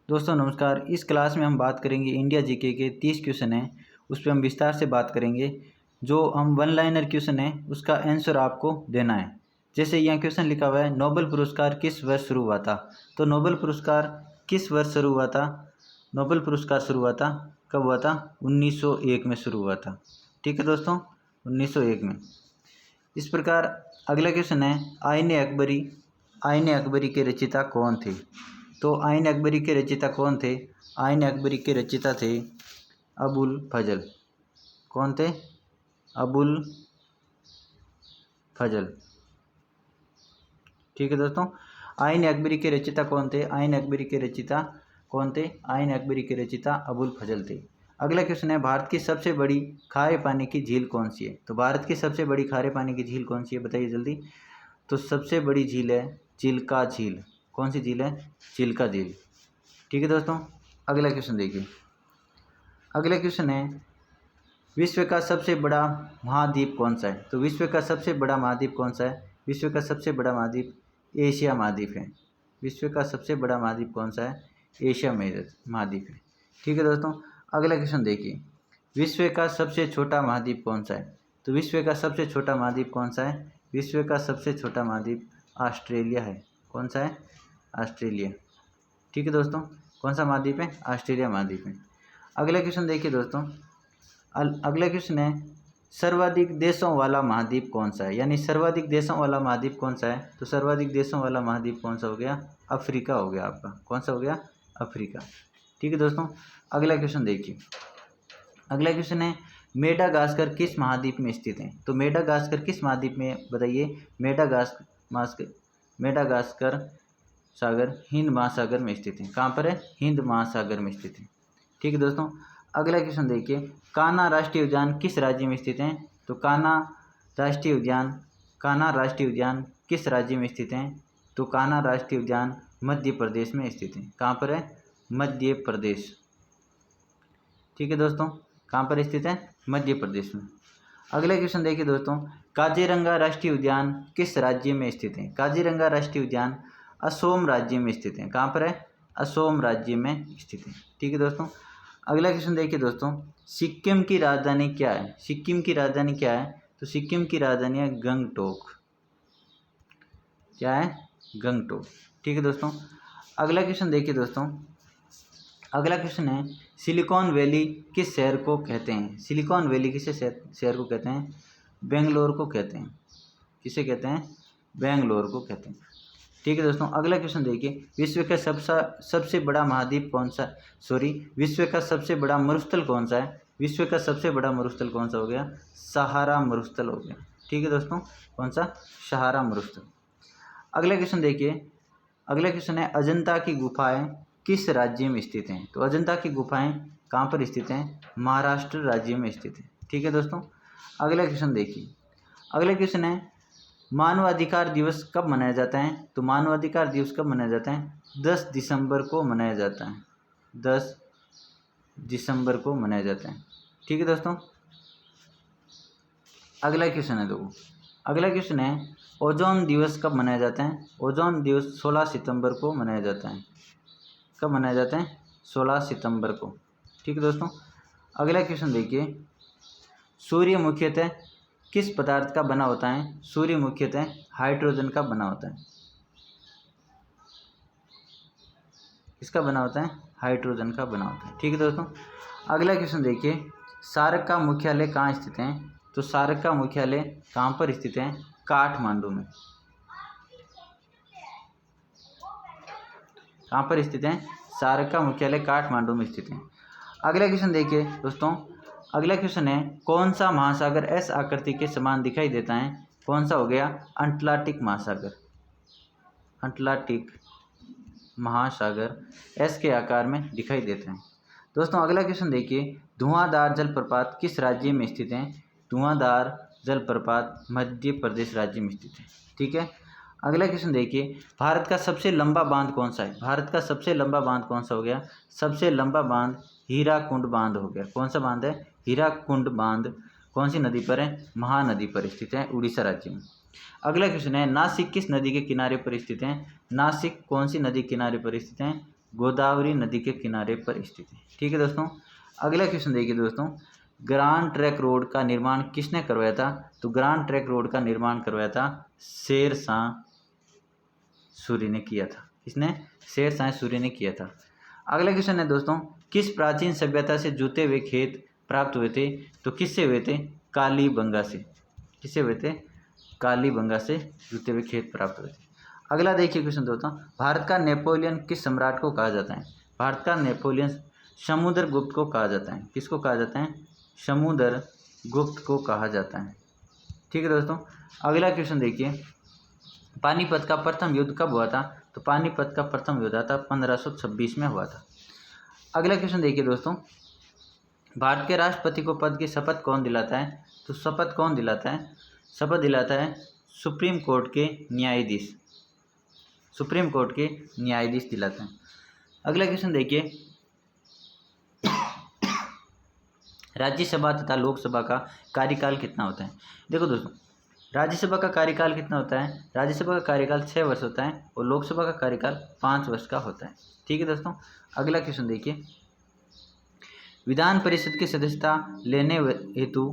दोस्तों नमस्कार। इस क्लास में हम बात करेंगे इंडिया जीके के 30 क्वेश्चन हैं, उस पर हम विस्तार से बात करेंगे। जो हम वन लाइनर क्वेश्चन है उसका आंसर आपको देना है। जैसे यहाँ क्वेश्चन लिखा हुआ है, नोबेल पुरस्कार किस वर्ष शुरू हुआ था। तो नोबेल पुरस्कार किस वर्ष शुरू हुआ था? नोबेल पुरस्कार शुरू हुआ था, कब हुआ था? 1901 में शुरू हुआ था। ठीक है दोस्तों, 1901 में। इस प्रकार अगला क्वेश्चन है, आईन अकबरी के रचयिता कौन थे? तो आईन अकबरी के रचयिता कौन थे? आईन अकबरी के रचयिता थे अबुल फजल। कौन थे? अबुल फजल। ठीक है दोस्तों, आईन अकबरी के रचयिता कौन थे? आईन अकबरी के रचयिता कौन थे? आईन अकबरी के रचयिता अबुल फजल थे। अगला क्वेश्चन है, भारत की सबसे बड़ी खारे पानी की झील कौन सी है? तो भारत की सबसे बड़ी खारे पानी की झील कौन सी है, बताइए जल्दी। तो सबसे बड़ी झील है चिल्का झील। कौन सी झील है? चिल्का झील। ठीक है दोस्तों, अगला क्वेश्चन देखिए। अगला क्वेश्चन है, विश्व का सबसे बड़ा महाद्वीप कौन सा है? तो विश्व का सबसे बड़ा महाद्वीप कौन सा है? विश्व का सबसे बड़ा महाद्वीप एशिया महाद्वीप है। विश्व का सबसे बड़ा महाद्वीप कौन सा है? एशिया महाद्वीप है। ठीक है दोस्तों, अगला क्वेश्चन देखिए। विश्व का सबसे छोटा महाद्वीप कौन सा है? तो विश्व का सबसे छोटा महाद्वीप कौन सा है? विश्व का सबसे छोटा महाद्वीप ऑस्ट्रेलिया है। कौन सा है? ऑस्ट्रेलिया। ठीक है दोस्तों, कौन सा महाद्वीप है? ऑस्ट्रेलिया महाद्वीप है। अगला क्वेश्चन देखिए दोस्तों। अगला क्वेश्चन है, सर्वाधिक देशों वाला महाद्वीप कौन सा है? यानी सर्वाधिक देशों वाला महाद्वीप कौन सा है? तो सर्वाधिक देशों वाला महाद्वीप कौन सा हो गया? अफ्रीका हो गया आपका। कौन सा हो गया? अफ्रीका। ठीक है दोस्तों, अगला क्वेश्चन देखिए। अगला क्वेश्चन है, मेडागास्कर किस महाद्वीप में स्थित है? तो मेडागास्कर किस महाद्वीप में, बताइए। मेडागास्कर सागर हिंद महासागर में स्थित है। कहाँ पर है? हिंद महासागर में स्थित है। ठीक है दोस्तों, अगला क्वेश्चन देखिए। कान्हा राष्ट्रीय उद्यान किस राज्य में स्थित है? तो कान्हा राष्ट्रीय उद्यान किस राज्य में स्थित है? तो कान्हा राष्ट्रीय उद्यान मध्य प्रदेश में स्थित है। कहाँ पर है? मध्य प्रदेश। ठीक है दोस्तों, कहाँ पर स्थित है? मध्य प्रदेश में। अगला क्वेश्चन देखिए दोस्तों। काजीरंगा राष्ट्रीय उद्यान किस राज्य में स्थित है? काजीरंगा राष्ट्रीय उद्यान असोम राज्य में स्थित है। कहाँ पर है? असोम राज्य में स्थित है। ठीक है दोस्तों, अगला क्वेश्चन देखिए दोस्तों। सिक्किम की राजधानी क्या है? सिक्किम की राजधानी क्या है? तो सिक्किम की राजधानी है गंगटोक। क्या है? गंगटोक। ठीक है दोस्तों, अगला क्वेश्चन देखिए दोस्तों। अगला क्वेश्चन है, सिलिकॉन वैली किस शहर को कहते हैं? सिलिकॉन वैली किसे शहर को कहते हैं? बेंगलोर को कहते हैं। किसे कहते हैं? बेंगलोर को कहते हैं। ठीक है दोस्तों, अगला क्वेश्चन देखिए। विश्व का सबसे बड़ा महाद्वीप कौन सा? विश्व का सबसे बड़ा मरुस्थल कौन सा है? विश्व का सबसे बड़ा मरुस्थल कौन सा हो गया? सहारा मरुस्थल हो गया। ठीक है दोस्तों, कौन सा? सहारा मरुस्थल। अगला क्वेश्चन देखिए। अगला क्वेश्चन है, अजंता की गुफाएं किस राज्य में स्थित हैं? तो अजंता की गुफाएं कहाँ पर स्थित हैं? महाराष्ट्र राज्य में स्थित है। ठीक है दोस्तों, अगला क्वेश्चन देखिए। अगला क्वेश्चन है, मानवाधिकार दिवस कब मनाया जाता है? तो मानवाधिकार दिवस कब मनाया जाता है? 10 दिसंबर को मनाया जाता है। 10 दिसंबर को मनाया जाता है। ठीक है दोस्तों, अगला क्वेश्चन है अगला क्वेश्चन है, ओजोन दिवस कब मनाया जाता है? ओजोन दिवस 16 सितंबर को मनाया जाता है। कब मनाया जाता है? 16 सितंबर को। ठीक है दोस्तों, अगला क्वेश्चन देखिए। सूर्य मुख्यतः किस पदार्थ का बना होता है? सूर्य मुख्यतः हाइड्रोजन का बना होता है। किसका बना होता है? हाइड्रोजन का बना होता है। ठीक है दोस्तों, अगला क्वेश्चन देखिए। सार्क का मुख्यालय कहाँ स्थित है? तो सार्क का मुख्यालय कहाँ पर स्थित है? काठमांडू में। कहाँ पर स्थित है? सार्क का मुख्यालय काठमांडू में स्थित है। अगला क्वेश्चन देखिए दोस्तों। अगला क्वेश्चन है, कौन सा महासागर एस आकृति के समान दिखाई देता है? कौन सा हो गया? अटलांटिक महासागर। अटलांटिक महासागर एस के आकार में दिखाई देता है। दोस्तों अगला क्वेश्चन देखिए। धुआंधार जलप्रपात किस राज्य में स्थित है? धुआंधार जलप्रपात मध्य प्रदेश राज्य में स्थित है। ठीक है, अगला क्वेश्चन देखिए। भारत का सबसे लंबा बांध कौन सा है? भारत का सबसे लंबा बांध कौन सा हो गया? सबसे लंबा बांध हीराकुंड बांध हो गया। कौन सा बांध है? हीराकुंड बांध। कौन सी नदी पर है? महानदी पर स्थित है, उड़ीसा राज्य में। अगला क्वेश्चन है, नासिक किस नदी के किनारे पर स्थित है? नासिक कौन सी नदी किनारे पर स्थित है? गोदावरी नदी के किनारे पर स्थित है। ठीक है दोस्तों, अगला क्वेश्चन देखिए दोस्तों, ग्रांड ट्रैंक रोड का निर्माण किसने करवाया था? तो ग्रांड ट्रैंक रोड का निर्माण करवाया था शेर शाह सूरी ने किया था। किसने? शेर शाह सूरी ने किया था। अगला क्वेश्चन है दोस्तों, किस प्राचीन सभ्यता से जुते हुए खेत प्राप्त हुए थे? तो किससे हुए थे? कालीबंगा से। किससे हुए थे? कालीबंगा से जुते हुए खेत प्राप्त हुए थे। अगला देखिए क्वेश्चन दोस्तों, भारत का नेपोलियन किस सम्राट को कहा जाता है? भारत का नेपोलियन समुद्रगुप्त को कहा जाता है। किसको कहा जाता है? समुद्रगुप्त को कहा जाता है। ठीक है दोस्तों, अगला क्वेश्चन देखिए, पानीपत का प्रथम युद्ध कब हुआ था? तो पानीपत का प्रथम युद्ध था 1526 में हुआ था। अगला क्वेश्चन देखिए दोस्तों, भारत के राष्ट्रपति को पद की शपथ कौन दिलाता है? तो शपथ कौन दिलाता है? शपथ दिलाता है सुप्रीम कोर्ट के न्यायाधीश। सुप्रीम कोर्ट के न्यायाधीश दिलाते हैं। अगला क्वेश्चन देखिए, राज्यसभा तथा लोकसभा का कार्यकाल कितना होता है? देखो दोस्तों, राज्यसभा का कार्यकाल कितना होता है? राज्यसभा का कार्यकाल 6 वर्ष होता है और लोकसभा का कार्यकाल 5 वर्ष का होता है। ठीक है दोस्तों, अगला क्वेश्चन देखिए, विधान परिषद की सदस्यता लेने हेतु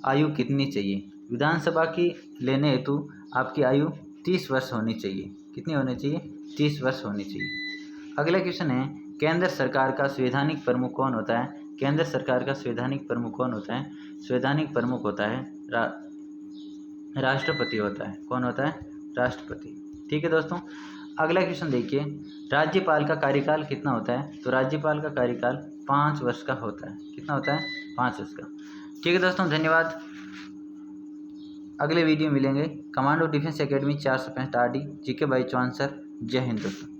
आयु कितनी चाहिए? विधानसभा की लेने हेतु आपकी आयु 30 वर्ष होनी चाहिए। कितनी होनी चाहिए? 30 वर्ष होनी चाहिए। अगला क्वेश्चन है, केंद्र सरकार का संवैधानिक प्रमुख कौन होता है? केंद्र सरकार का संवैधानिक प्रमुख कौन होता है? संवैधानिक प्रमुख होता है राष्ट्रपति होता है। कौन होता है? राष्ट्रपति। ठीक है दोस्तों, अगला क्वेश्चन देखिए, राज्यपाल का कार्यकाल कितना होता है? तो राज्यपाल का कार्यकाल 5 वर्ष का होता है। कितना होता है? 5 वर्ष का। ठीक है दोस्तों, धन्यवाद। अगले वीडियो मिलेंगे। Commando defence academy 465 RD GK by Chauhan sir. जय हिंद दोस्तों।